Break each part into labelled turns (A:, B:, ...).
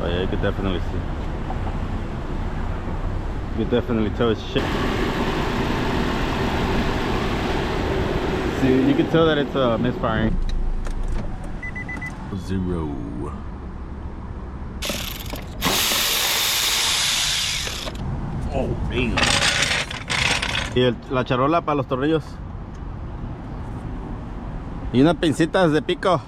A: Oh yeah, you could definitely see. You could definitely tell it's shit. See, you can tell that it's misfiring. 0. Oh, damn. Y la charola para los tornillos. Y unas pincitas de pico.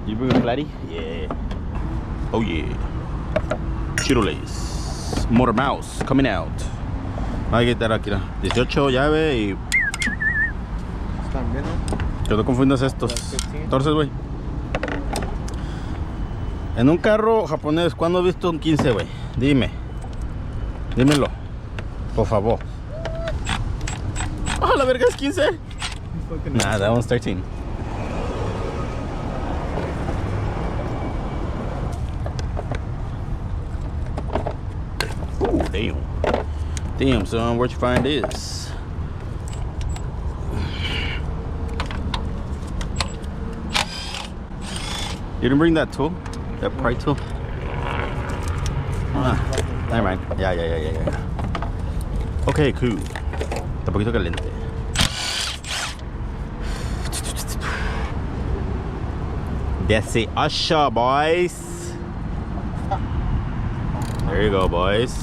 A: You bring a flatty? Yeah. Oh yeah. Chirolays. Motor mouse coming out. Hay que estar aquí. 18 llave y.
B: Están bien, ¿no?
A: Que no confundas estos. 14, güey. En un carro japonés, ¿cuándo has visto un 15, güey? Dime. Dímelo. Por favor. Oh, la verga es 15. Nah, that one's 13. Ooh, damn. Damn, son, where'd you find this? You didn't bring that tool? That pry tool? Ah, never mind. Yeah. Okay, cool. Está un poquito caliente. That's it, Usher, boys. There you go, boys.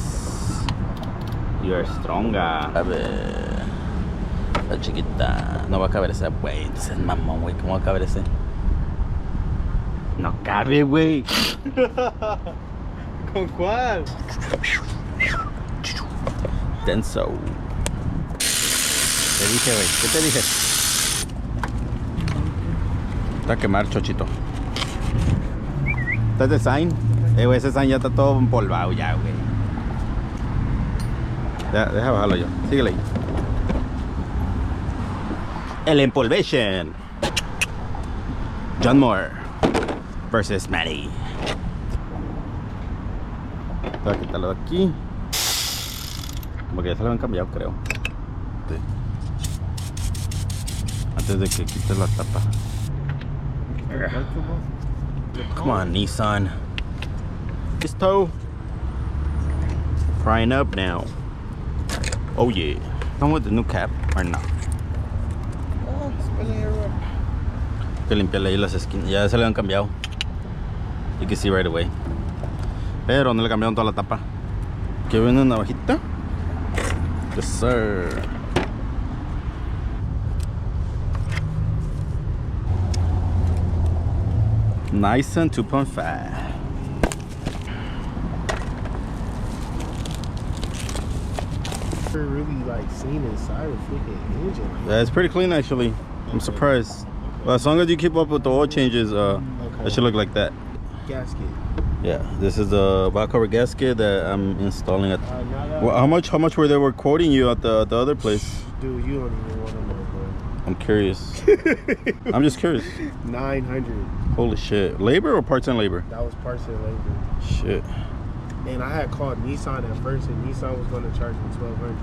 A: You are stronger. A ver. La chiquita. No va a caber ese, güey. Entonces, mamón, güey. ¿Cómo va a caber ese? No cabe, güey.
B: ¿Con cuál?
A: Denso. Te dije, güey. ¿Qué te dije? Está a quemar, chochito. ¿Estás de sign? Güey, ese sign ya está todo empolvado ya, güey. Deja bajarlo yo. Síguele ahí. El empolvation. John Moore versus Matty. Voy a quitarlo de aquí. Porque ya se lo han cambiado, creo. Sí. Antes de que quites la tapa. Come on, Nissan. This toe. Frying up now. Oh yeah. Come with the new cap or not? Que limpiarle ahí las esquinas. Ya se le han cambiado. You can see right away. Pero no le cambiaron toda la tapa. ¿Que viene una navajita? Yes, sir. Nissan 2.5.
B: Really like seen inside a freaking engine.
A: Yeah, it's pretty clean actually. I'm surprised. Well, as long as you keep up with the oil changes, it should look like that.
B: Gasket.
A: Yeah, this is the back cover gasket that I'm installing at. Well, how much were they were quoting you at the other place?
B: Dude, you don't even want to know, bro.
A: I'm curious. I'm just curious.
B: 900.
A: Holy shit! Labor or parts and labor?
B: That was parts and labor.
A: Shit.
B: And I had called Nissan at first, and Nissan was going to charge me $1,200.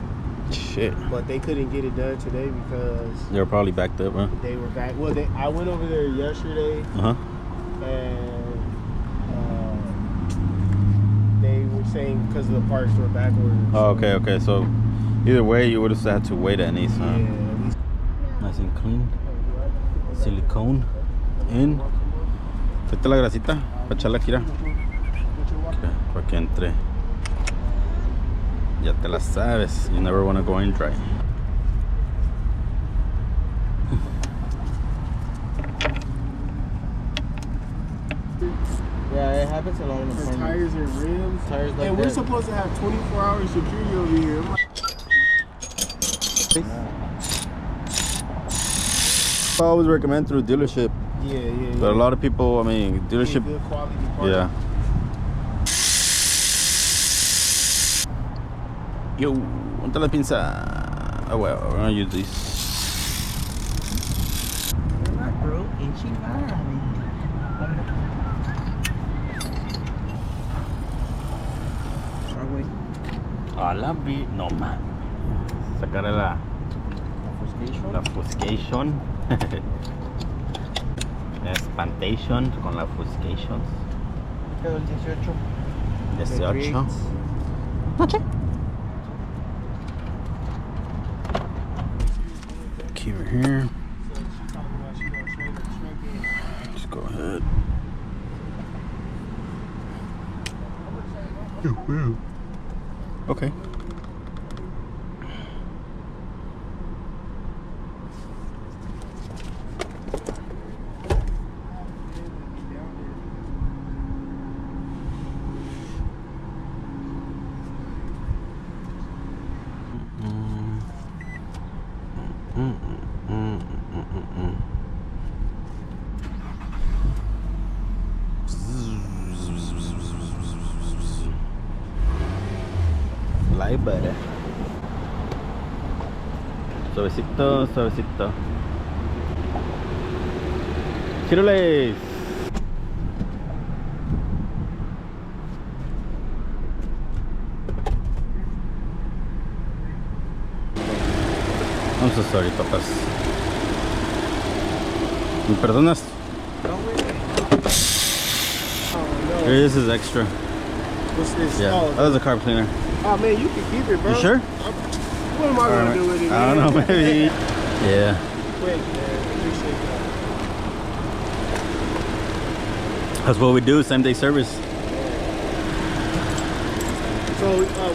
A: Shit.
B: But they couldn't get it done today because
A: They were probably backed up, huh?
B: they were back. Well, I went over there yesterday, and they were saying because the parts were back orders.
A: Oh, okay. So either way, you would have had to wait at Nissan.
B: Yeah.
A: Nice and clean. Silicone in. Fíjate la grasita para echarla aquí. Okay, para que entre. Ya te la sabes. You never want to go in dry.
C: Yeah, it happens a lot in the
B: For
C: farm.
B: tires and rims.
C: Tires like
B: and we're
C: that.
B: supposed to have 24-hour security over here.
A: I always recommend through dealership.
B: Yeah.
A: But a lot of people, I mean, dealership.
B: Good quality parts.
A: Yeah. Yo, ¿dónde está la pinza? Oh well, we're gonna use these. A la vi, no man. Sacarle la. La Fuscation. Espantation con la Fuscations.
B: Quedó el 18.
A: 18. Noche. Keep it here. Just go ahead. Okay. Live butter. Suavecito, suavecito. Chirules. I'm so sorry, papas. ¿Me perdonas?
B: Oh, no.
A: This is extra.
B: What's this?
A: Yeah,
B: Oh,
A: that was a carb cleaner.
B: oh, man, you can keep it, bro.
A: You sure?
B: What am I going to do with it,
A: I
B: man?
A: don't know, maybe. Yeah.
B: Quick, man. Appreciate that.
A: That's what we do, same day service.
B: So,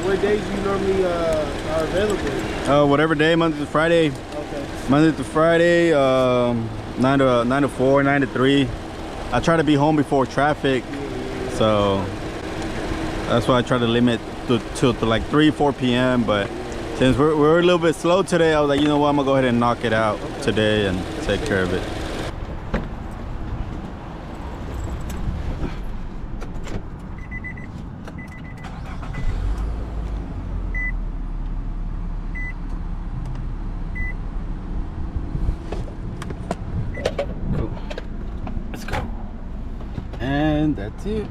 B: what days you normally are available?
A: Whatever day, Monday to Friday.
B: Okay.
A: Monday to Friday, 9 to 4, 9 to 3. I try to be home before traffic, so that's why I try to limit to like 3, 4 p.m. But since we're a little bit slow today, I was like, you know what, I'm gonna go ahead and knock it out today and take care of it. Cool. Let's go. And that's it.